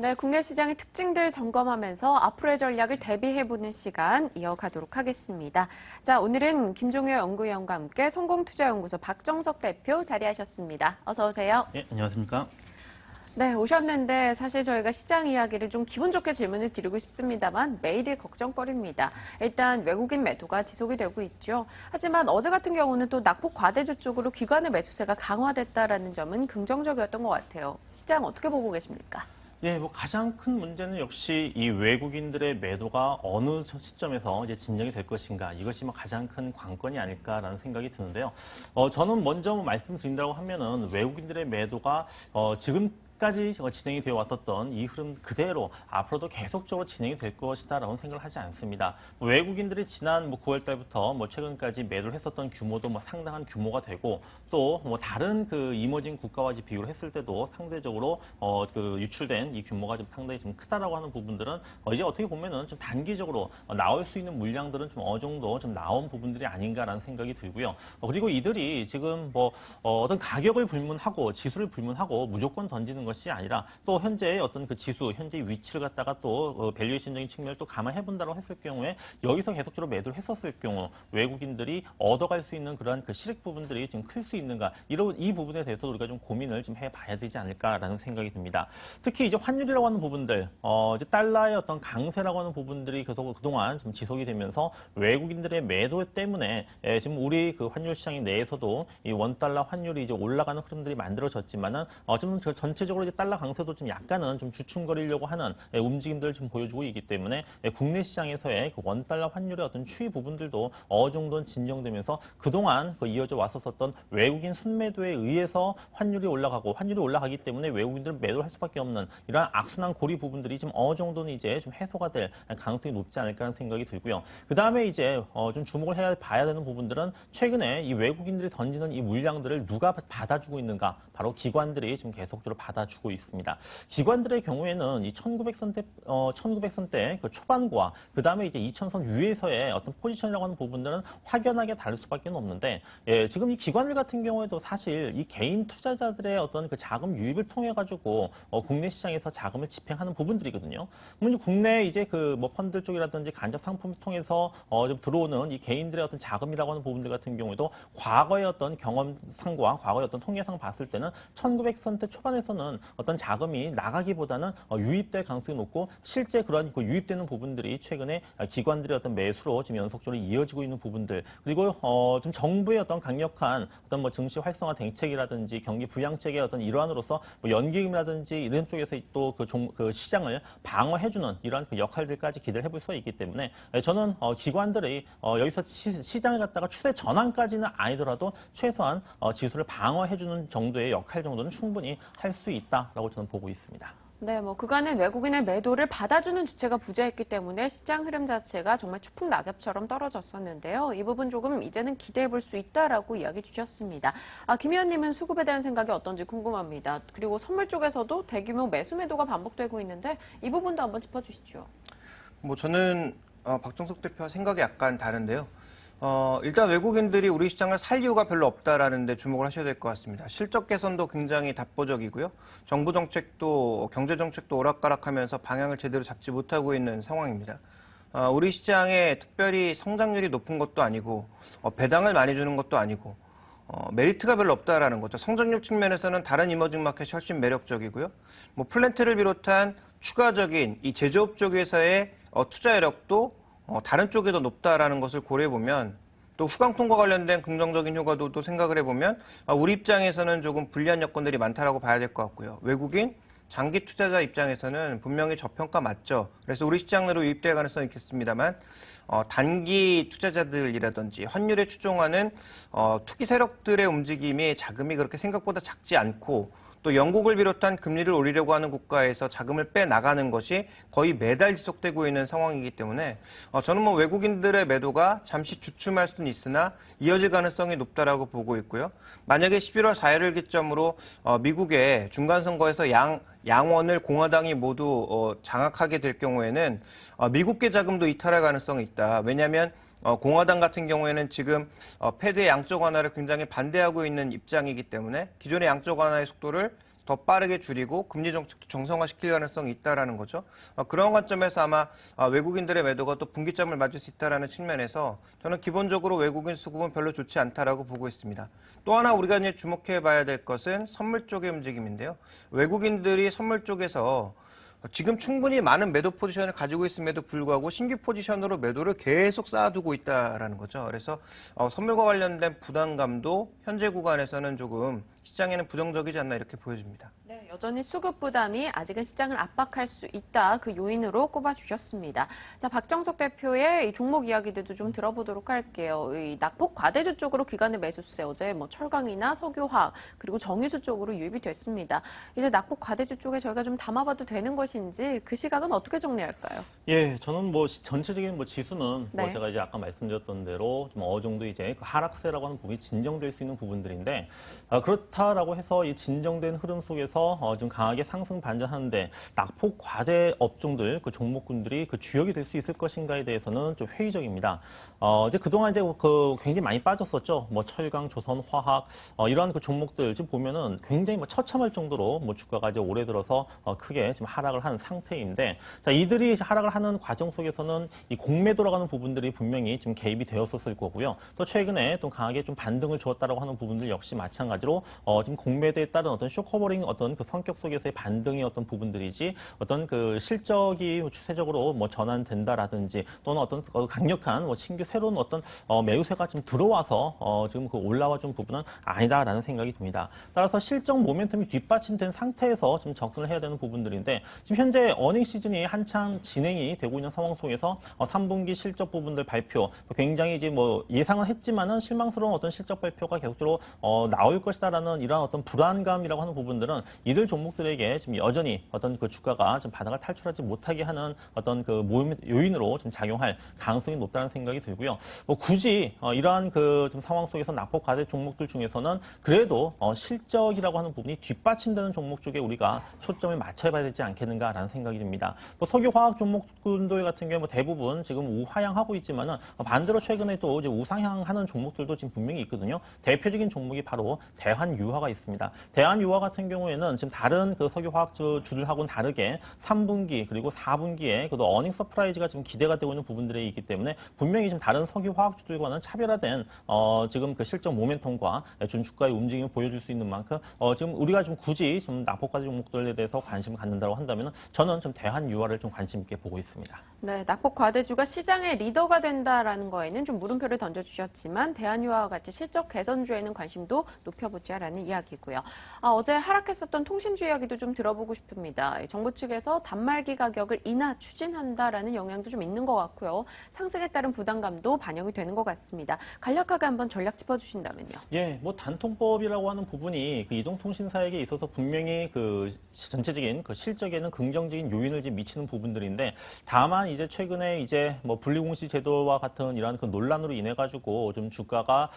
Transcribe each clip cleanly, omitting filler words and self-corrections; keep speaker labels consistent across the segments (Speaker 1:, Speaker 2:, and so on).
Speaker 1: 네, 국내 시장의 특징들 점검하면서 앞으로의 전략을 대비해보는 시간 이어가도록 하겠습니다. 자, 오늘은 김종효 연구위원과 함께 성공투자연구소 박정석 대표 자리하셨습니다. 어서 오세요.
Speaker 2: 네, 안녕하십니까.
Speaker 1: 네, 오셨는데 사실 저희가 시장 이야기를 좀 기분 좋게 질문을 드리고 싶습니다만 매일일 걱정거리입니다. 일단 외국인 매도가 지속이 되고 있죠. 하지만 어제 같은 경우는 또 낙폭 과대주 쪽으로 기관의 매수세가 강화됐다라는 점은 긍정적이었던 것 같아요. 시장 어떻게 보고 계십니까?
Speaker 2: 예, 가장 큰 문제는 역시 이 외국인들의 매도가 어느 시점에서 이제 진정이 될 것인가, 이것이 가장 큰 관건이 아닐까라는 생각이 드는데요. 저는 먼저 말씀드린다고 하면은 외국인들의 매도가 지금까지 진행이 되어 왔었던 이 흐름 그대로 앞으로도 계속적으로 진행이 될 것이다라고 생각을 하지 않습니다. 외국인들이 지난 9월 달부터 최근까지 매도를 했었던 규모도 상당한 규모가 되고 또 다른 그 이머징 국가와 비교를 했을 때도 상대적으로 유출된 이 규모가 좀 상당히 좀 크다라고 하는 부분들은 이제 어떻게 보면은 좀 단기적으로 나올 수 있는 물량들은 좀 어느 정도 좀 나온 부분들이 아닌가라는 생각이 들고요. 그리고 이들이 지금 어떤 가격을 불문하고 지수를 불문하고 무조건 던지는 것이 아니라 또 현재의 어떤 그 지수, 현재 위치를 갖다가 또 밸류에이션적인 측면을 또 감안해 본다고 했을 경우에 여기서 계속적으로 매도를 했었을 경우 외국인들이 얻어갈 수 있는 그러한 그 실익 부분들이 좀 클 수 있는가, 이 부분에 대해서 우리가 좀 고민을 좀 해봐야 되지 않을까라는 생각이 듭니다. 특히 이제 환율이라고 하는 부분들, 이제 달러의 어떤 강세라고 하는 부분들이 그동안 좀 지속이 되면서 외국인들의 매도 때문에 지금 우리 그 환율 시장 내에서도 이 원달러 환율이 이제 올라가는 흐름들이 만들어졌지만은 좀 전체적으로 이제 달러 강세도 좀 약간은 좀 주춤거리려고 하는 움직임들을 좀 보여주고 있기 때문에 국내 시장에서의 그 원달러 환율의 어떤 추이 부분들도 어느 정도는 진정되면서 그동안 이어져 왔었던 외국인 순매도에 의해서 환율이 올라가기 때문에 외국인들은 매도를 할 수밖에 없는 이러한 악순환 고리 부분들이 좀 어느 정도는 이제 좀 해소가 될 가능성이 높지 않을까라는 생각이 들고요. 그 다음에 이제 좀 주목을 봐야 되는 부분들은 최근에 이 외국인들이 던지는 이 물량들을 누가 받아주고 있는가? 바로 기관들이 지금 계속적으로 받아주고 있습니다. 기관들의 경우에는 이 1900선대 그 초반과 그 다음에 이제 2000선 위에서의 어떤 포지션이라고 하는 부분들은 확연하게 다를 수밖에 없는데, 지금 이 기관들 같은 경우에도 사실 이 개인 투자자들의 어떤 그 자금 유입을 통해 가지고 국내 시장에서 자금을 집행하는 부분들이거든요. 그러면 국내 이제 펀드 쪽이라든지 간접 상품을 통해서 좀 들어오는 이 개인들의 어떤 자금이라고 하는 부분들 같은 경우에도 과거의 어떤 경험상과 과거의 어떤 통계상 봤을 때는 1900선대 초반에서는 어떤 자금이 나가기보다는 유입될 가능성이 높고 실제 그런 유입되는 부분들이 최근에 기관들의 어떤 매수로 지금 연속적으로 이어지고 있는 부분들, 그리고 좀 정부의 어떤 강력한 어떤 증시 활성화 대책이라든지 경기 부양책의 어떤 일환으로서 연기금이라든지 이런 쪽에서 또 그 시장을 방어해주는 이러한 그 역할들까지 기대를 해볼 수가 있기 때문에 저는 기관들이 여기서 시장을 갖다가 추세 전환까지는 아니더라도 최소한 지수를 방어해주는 정도의 역할 정도는 충분히 할 수 있다라고 저는 보고 있습니다.
Speaker 1: 네, 그간은 외국인의 매도를 받아주는 주체가 부재했기 때문에 시장 흐름 자체가 정말 추풍 낙엽처럼 떨어졌었는데요. 이 부분 조금 이제는 기대해 볼 수 있다라고 이야기 주셨습니다. 김 의원님은 수급에 대한 생각이 어떤지 궁금합니다. 그리고 선물 쪽에서도 대규모 매수 매도가 반복되고 있는데 이 부분도 한번 짚어주시죠.
Speaker 3: 저는 박정석 대표와 생각이 약간 다른데요. 일단 외국인들이 우리 시장을 살 이유가 별로 없다라는 데 주목을 하셔야 될 것 같습니다. 실적 개선도 굉장히 답보적이고요. 정부 정책도 경제 정책도 오락가락하면서 방향을 제대로 잡지 못하고 있는 상황입니다. 우리 시장에 특별히 성장률이 높은 것도 아니고 배당을 많이 주는 것도 아니고 메리트가 별로 없다라는 거죠. 성장률 측면에서는 다른 이머징 마켓이 훨씬 매력적이고요. 플랜트를 비롯한 추가적인 이 제조업 쪽에서의 투자 이력도 다른 쪽에 더 높다라는 것을 고려해보면 또 후광통과 관련된 긍정적인 효과도 또 생각을 해보면 우리 입장에서는 조금 불리한 여건들이 많다라고 봐야 될 것 같고요. 외국인 장기 투자자 입장에서는 분명히 저평가 맞죠. 그래서 우리 시장 내로 유입될 가능성이 있겠습니다만 단기 투자자들이라든지 환율에 추종하는 투기 세력들의 움직임이 자금이 그렇게 생각보다 작지 않고 또 영국을 비롯한 금리를 올리려고 하는 국가에서 자금을 빼나가는 것이 거의 매달 지속되고 있는 상황이기 때문에 저는 외국인들의 매도가 잠시 주춤할 수는 있으나 이어질 가능성이 높다라고 보고 있고요. 만약에 11월 4일을 기점으로 미국의 중간선거에서 양원을 공화당이 모두 장악하게 될 경우에는 미국계 자금도 이탈할 가능성이 있다. 왜냐하면 공화당 같은 경우에는 지금 패드의 양적 완화를 굉장히 반대하고 있는 입장이기 때문에 기존의 양적 완화의 속도를 더 빠르게 줄이고 금리 정책도 정상화시킬 가능성이 있다라는 거죠. 그런 관점에서 아마 외국인들의 매도가 또 분기점을 맞을 수 있다라는 측면에서 저는 기본적으로 외국인 수급은 별로 좋지 않다라고 보고 있습니다. 또 하나 우리가 이제 주목해 봐야 될 것은 선물 쪽의 움직임인데요. 외국인들이 선물 쪽에서 지금 충분히 많은 매도 포지션을 가지고 있음에도 불구하고 신규 포지션으로 매도를 계속 쌓아두고 있다라는 거죠. 그래서 선물과 관련된 부담감도 현재 구간에서는 조금 시장에는 부정적이지 않나 이렇게 보여집니다.
Speaker 1: 네, 여전히 수급 부담이 아직은 시장을 압박할 수 있다. 그 요인으로 꼽아주셨습니다. 자, 박정석 대표의 이 종목 이야기들도 좀 들어보도록 할게요. 이 낙폭 과대주 쪽으로 기관의 매수세 어제 뭐 철강이나 석유화학 그리고 정유주 쪽으로 유입이 됐습니다. 이제 낙폭 과대주 쪽에 저희가 좀 담아봐도 되는 것인지 그 시각은 어떻게 정리할까요?
Speaker 2: 예, 저는 뭐 전체적인 뭐 지수는
Speaker 1: 네.
Speaker 2: 뭐 제가 이제 아까 말씀드렸던 대로 좀 어느 정도 이제 그 하락세라고 하는 부분이 진정될 수 있는 부분들인데 그렇다라고 해서 이 진정된 흐름 속에서 좀 강하게 상승 반전하는데 낙폭 과대 업종들 그 종목군들이 그 주역이 될 수 있을 것인가에 대해서는 좀 회의적입니다. 이제 그동안 이제 그 굉장히 많이 빠졌었죠. 뭐 철강, 조선, 화학 이러한 그 종목들 지금 보면은 굉장히 뭐 처참할 정도로 뭐 주가가 이제 올해 들어서 크게 지금 하락을 한 상태인데 자, 이들이 하락을 하는 과정 속에서는 이 공매 돌아가는 부분들이 분명히 좀 개입이 되었었을 거고요. 또 최근에 또 강하게 좀 반등을 주었다라고 하는 부분들 역시 마찬가지로 지금 공매도에 따른 어떤 쇼커버링 어떤 그 성격 속에서의 반등의 어떤 부분들이지 어떤 그 실적이 추세적으로 뭐 전환된다라든지 또는 어떤 강력한 뭐 신규 새로운 어떤 매우세가 좀 들어와서 지금 그 올라와 준 부분은 아니다라는 생각이 듭니다. 따라서 실적 모멘텀이 뒷받침된 상태에서 좀 접근을 해야 되는 부분들인데 지금 현재 어닝 시즌이 한창 진행이 되고 있는 상황 속에서 3분기 실적 부분들 발표 굉장히 이제 뭐 예상은 했지만은 실망스러운 어떤 실적 발표가 계속적으로 나올 것이다라는 이러한 어떤 불안감이라고 하는 부분들은 이들 종목들에게 지금 여전히 어떤 그 주가가 좀 바닥을 탈출하지 못하게 하는 어떤 그 요인으로 좀 작용할 가능성이 높다는 생각이 들고요. 뭐 굳이 이러한 그 좀 상황 속에서 낙폭 과대 종목들 중에서는 그래도 실적이라고 하는 부분이 뒷받침되는 종목 쪽에 우리가 초점을 맞춰봐야 되지 않겠는가라는 생각이 듭니다. 뭐 석유화학 종목군들 같은 경우 뭐 대부분 지금 우하향하고 있지만은 반대로 최근에 또 이제 우상향하는 종목들도 지금 분명히 있거든요. 대표적인 종목이 바로 대한유화가 있습니다. 대한유화 같은 경우에는 지금 다른 그 석유화학 주들하고는 다르게 3분기 그리고 4분기에 그래도 어닝 서프라이즈가 지금 기대가 되고 있는 부분들이 있기 때문에 분명히 지금 다른 석유화학주들과는 차별화된 지금 그 실적 모멘텀과 준 주가의 움직임을 보여줄 수 있는 만큼 지금 우리가 좀 굳이 좀 낙폭과대 종목들에 대해서 관심을 갖는다고 한다면 저는 좀 대한유화를 좀 관심 있게 보고 있습니다.
Speaker 1: 네, 낙폭 과대주가 시장의 리더가 된다라는 거에는 좀 물음표를 던져주셨지만 대한유화와 같이 실적 개선주에는 관심도 높여보자라는 이야기고요. 어제 하락했었던 통신주 이야기도 좀 들어보고 싶습니다. 정부 측에서 단말기 가격을 인하 추진한다라는 영향도 좀 있는 것 같고요. 상승에 따른 부담감도 반영이 되는 것 같습니다. 간략하게 한번 전략 짚어주신다면요.
Speaker 2: 예, 뭐 단통법이라고 하는 부분이 그 이동통신사에게 있어서 분명히 그 전체적인 그 실적에는 긍정적인 요인을 지금 미치는 부분들인데 다만 이제 최근에 이제 뭐 분리공시 제도와 같은 이러한 그 논란으로 인해 가지고 좀 주가가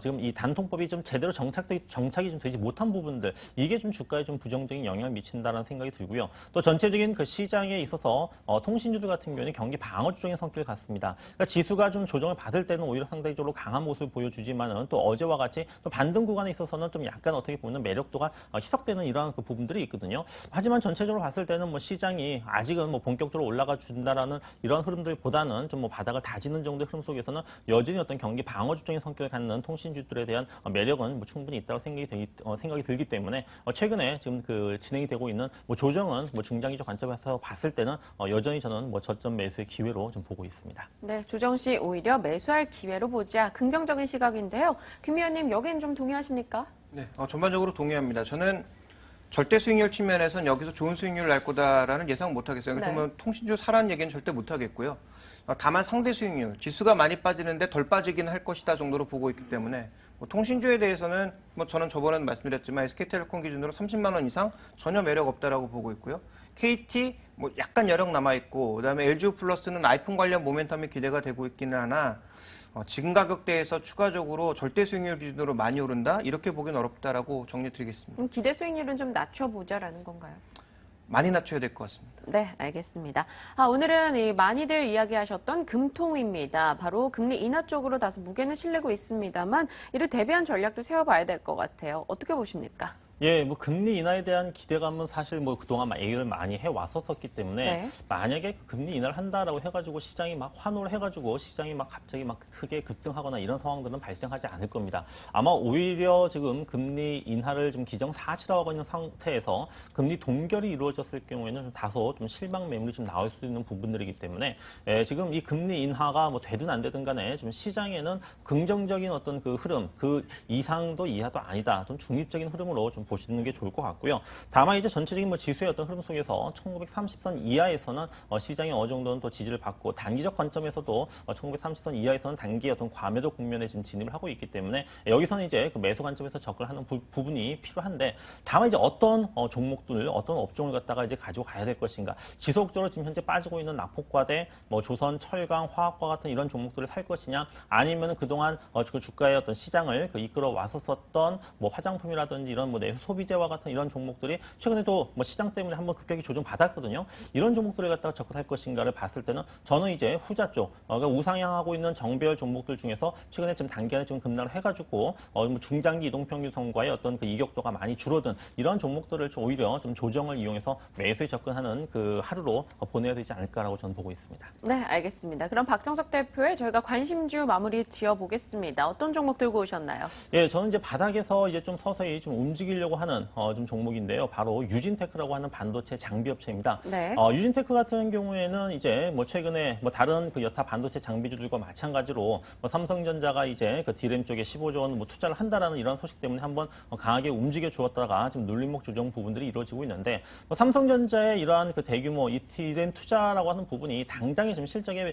Speaker 2: 지금 이 단통법이 좀 제대로 정착이 좀 되지 못한 부분들 이게 좀 주가에 좀 부정적인 영향을 미친다는 생각이 들고요. 또 전체적인 그 시장에 있어서 통신주들 같은 경우는 경기 방어주적인 성격을 갖습니다. 그러니까 지수가 좀 조정을 받을 때는 오히려 상대적으로 강한 모습을 보여주지만은 또 어제와 같이 또 반등 구간에 있어서는 좀 약간 어떻게 보면 매력도가 희석되는 이러한 그 부분들이 있거든요. 하지만 전체적으로 봤을 때는 뭐 시장이 아직은 뭐 본격적으로 올라가 준다라는 이런 흐름들보다는 좀 뭐 바닥을 다지는 정도의 흐름 속에서는 여전히 어떤 경기 방어주적인 성격을 갖는 통신주들에 대한 매력은 뭐 충분히 있다고 생각이 들기 때문에 최근에 지금 그 진행이 되고 있는 뭐 조정은 뭐 중장기적 관점에서 봤을 때는 여전히 저는 뭐 저점 매수의 기회로 좀 보고 있습니다.
Speaker 1: 네, 조정 시 오히려 매수할 기회로 보자. 긍정적인 시각인데요. 김 의원님 여기는 좀 동의하십니까?
Speaker 3: 네, 전반적으로 동의합니다. 저는 절대 수익률 측면에서는 여기서 좋은 수익률을 낼 거다라는 예상 못 하겠어요. 그러면 통신주 사라는 얘기는 절대 못 하겠고요. 다만 상대 수익률, 지수가 많이 빠지는데 덜 빠지긴 할 것이다 정도로 보고 있기 때문에 뭐 통신주에 대해서는 뭐 저는 저번에도 말씀드렸지만 SK텔레콤 기준으로 30만 원 이상 전혀 매력 없다라고 보고 있고요. KT 뭐 약간 여력 남아 있고 그다음에 LG플러스는 아이폰 관련 모멘텀이 기대가 되고 있기는 하나 지금 가격대에서 추가적으로 절대 수익률 기준으로 많이 오른다 이렇게 보기는 어렵다라고 정리드리겠습니다.
Speaker 1: 기대 수익률은 좀 낮춰보자라는 건가요?
Speaker 3: 많이 낮춰야 될 것 같습니다.
Speaker 1: 네, 알겠습니다. 오늘은 많이들 이야기하셨던 금통입니다. 바로 금리 인하 쪽으로 다소 무게는 실리고 있습니다만 이를 대비한 전략도 세워봐야 될 것 같아요. 어떻게 보십니까?
Speaker 2: 예, 뭐 금리 인하에 대한 기대감은 사실 뭐 그동안 얘기를 많이 해왔었기 때문에
Speaker 1: 네.
Speaker 2: 만약에 금리 인하를 한다라고 해가지고 시장이 막 환호를 해가지고 시장이 막 갑자기 막 크게 급등하거나 이런 상황들은 발생하지 않을 겁니다. 아마 오히려 지금 금리 인하를 좀 기정사실화하고 있는 상태에서 금리 동결이 이루어졌을 경우에는 좀 다소 좀 실망 매물이 좀 나올 수 있는 부분들이기 때문에 지금 이 금리 인하가 뭐 되든 안 되든 간에 좀 시장에는 긍정적인 어떤 그 흐름, 그 이상도 이하도 아니다. 좀 중립적인 흐름으로 좀 보시는 게 좋을 것 같고요. 다만 이제 전체적인 뭐 지수의 어떤 흐름 속에서 1930선 이하에서는 시장이 어느 정도는 또 지지를 받고 단기적 관점에서도 1930선 이하에서는 단기 어떤 과매도 국면에 지금 진입을 하고 있기 때문에 여기서는 이제 그 매수 관점에서 접근하는 부분이 필요한데 다만 이제 어떤 종목들, 어떤 업종을 갖다가 이제 가지고 가야 될 것인가. 지속적으로 지금 현재 빠지고 있는 낙폭과대, 뭐 조선, 철강, 화학과 같은 이런 종목들을 살 것이냐, 아니면 그동안 그 주가의 어떤 시장을 이끌어 왔었던 뭐 화장품이라든지 이런 뭐 내수 소비재와 같은 이런 종목들이 최근에도 뭐 시장 때문에 한번 급격히 조정받았거든요. 이런 종목들을 갖다가 접근할 것인가를 봤을 때는 저는 이제 후자 쪽, 그러니까 우상향하고 있는 정배열 종목들 중에서 최근에 좀 단기간에 좀 급락을 해가지고 뭐 중장기 이동평균선과의 어떤 그 이격도가 많이 줄어든 이런 종목들을 좀 오히려 좀 조정을 이용해서 매수에 접근하는 그 하루로 보내야 되지 않을까라고 저는 보고 있습니다.
Speaker 1: 네, 알겠습니다. 그럼 박정석 대표의 저희가 관심주 마무리 지어보겠습니다. 어떤 종목 들고 오셨나요?
Speaker 2: 예, 저는 이제 바닥에서 이제 좀 서서히 좀 움직이려고 하는 좀 종목인데요. 바로 유진테크라고 하는 반도체 장비 업체입니다.
Speaker 1: 네.
Speaker 2: 유진테크 같은 경우에는 이제 뭐 최근에 뭐 다른 그 여타 반도체 장비주들과 마찬가지로 뭐 삼성전자가 이제 그 D램 쪽에 15조 원 뭐 투자를 한다라는 이런 소식 때문에 한번 강하게 움직여 주었다가 지금 눌림목 조정 부분들이 이루어지고 있는데 뭐 삼성전자의 이러한 그 대규모 이 D램 투자라고 하는 부분이 당장에 좀 실적에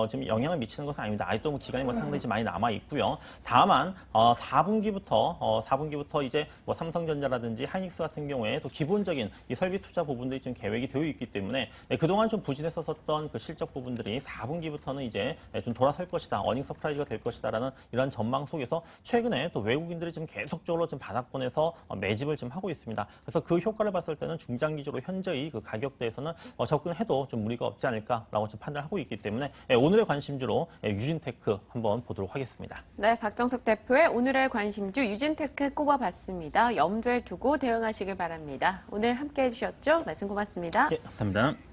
Speaker 2: 지금 영향을 미치는 것은 아닙니다. 아직도 뭐 기간이 뭐 상당히 많이 남아 있고요. 다만 4분기부터 이제 뭐 삼성전자라든지 하이닉스 같은 경우에 또 기본적인 이 설비 투자 부분들이 지금 계획이 되어 있기 때문에 그동안 좀 부진했었던 그 실적 부분들이 4분기부터는 이제 좀 돌아설 것이다. 어닝 서프라이즈가 될 것이다라는 이런 전망 속에서 최근에 또 외국인들이 지금 계속적으로 지금 바닥권에서 매집을 좀 하고 있습니다. 그래서 그 효과를 봤을 때는 중장기적으로 현재의 그 가격대에서는 접근해도 좀 무리가 없지 않을까라고 좀 판단하고 있기 때문에 오늘의 관심주로 유진테크 한번 보도록 하겠습니다.
Speaker 1: 네, 박정석 대표의 오늘의 관심주 유진테크 꼽아봤습니다. 염두에 두고 대응하시길 바랍니다. 오늘 함께해 주셨죠? 말씀 고맙습니다.
Speaker 2: 예, 감사합니다.